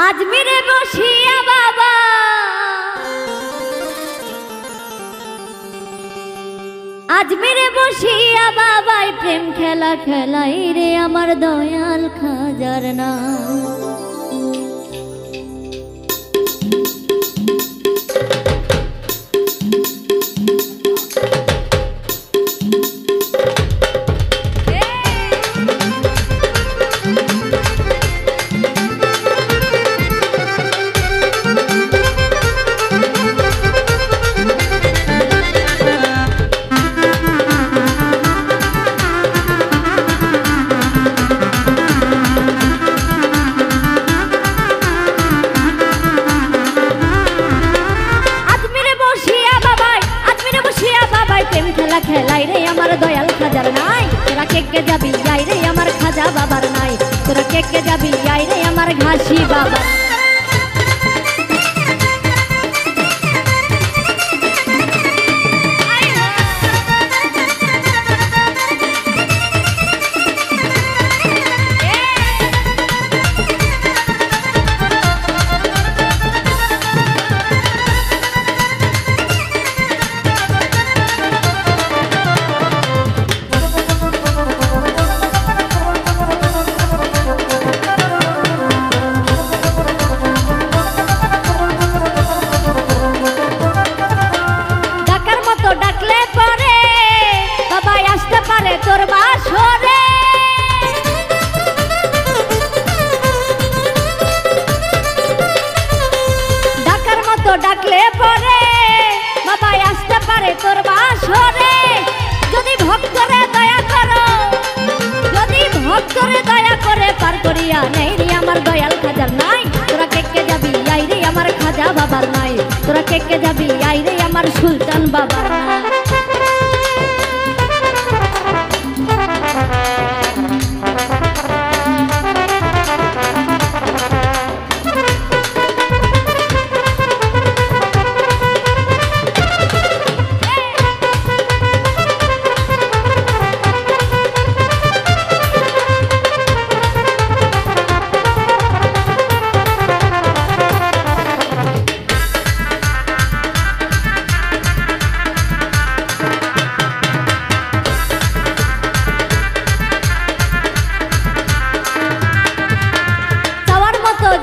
আজমিরে বসিয়া বাবা আজমিরে বসিয়া বাবাই প্রেম খেলা খেলাই রে আমার দয়াল খাজার নাম। খেলাই রে আমার দয়াল খাজার নাই, তোরা কে যাবি যাই রে আমার খাজা বাবার নাই, তোরা কে যাবি যাই রে আমার ঘাসি বাবা। তোর বাসরে ডাকার মতো ডাকলে পরে বাবা আসতে পারে তোর বাসরে। যদি ভক্তরে দয়া করো, যদি ভক্তরে দয়া করে পার করিয়া নেই রে আমার দয়াল খাজার নাই, তোরা কে যাবি আই রে আমার খাজা বাবার নাই, তোরা কে যাবি আই রে আমার সুলতান বাবার নাই।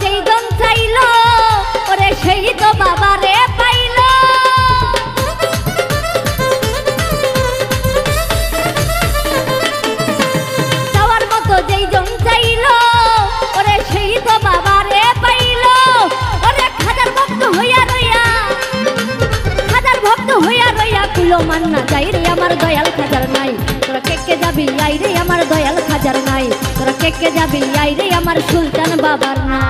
যেই জন চাইলো ওরে সেই তো বাবা রে পাইলো, যাওয়ার মতো যেই জন চাইলো ওরে সেই তো বাবা রে পাইলো। ওরে খাজার ভক্ত হইয়া রইয়া, খাজার ভক্ত হইয়া রইয়া কুলো মান্না যাই রে আমার দয়াল খাজার নাই, তোরা কে যাবি আই রে আমার দয়াল খাজার নাই, তোরা কে যাবি আই রে আমার সুলতান বাবার নাই।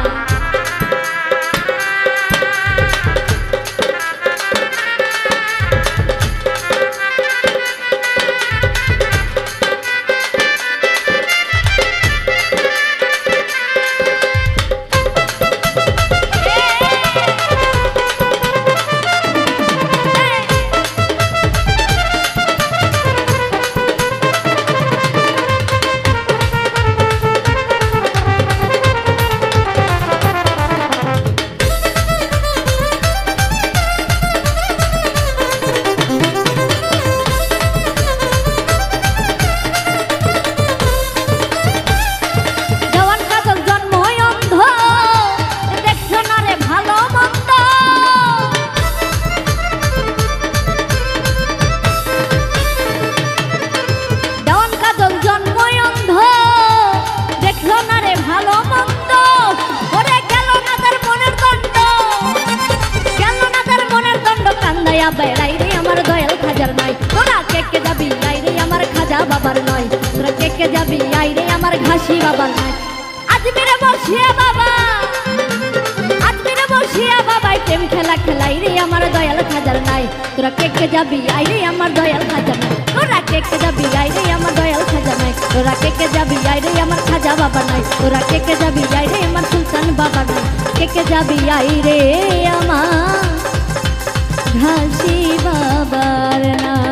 বেড়াই রে আমার দয়াল খাজার নাই, তোরা কে যাবি আই রে আমার খাজা বাবার নয়, তোরা কে যাবি আই রে আমার ঘাসি বাবার নাই। আজমিরে বসিয়া বাবা, আজমিরে বসিয়া বাবাই প্রেম খেলা খেলাই রে আমার দয়াল খাজার নাই, তোরা কে যাবি আই রে আমার দয়াল খাজার নাই, তোরা কে যাবি আই রে আমার দয়াল খাজার নাই, তোরা কে যাবি আই রে আমার খাজা বাবার নাই, তোরা কে যাবি আই রে আমার সুলতান বাবার নাই, কে যাবি আই রে আমার ঘাসি বাবার না।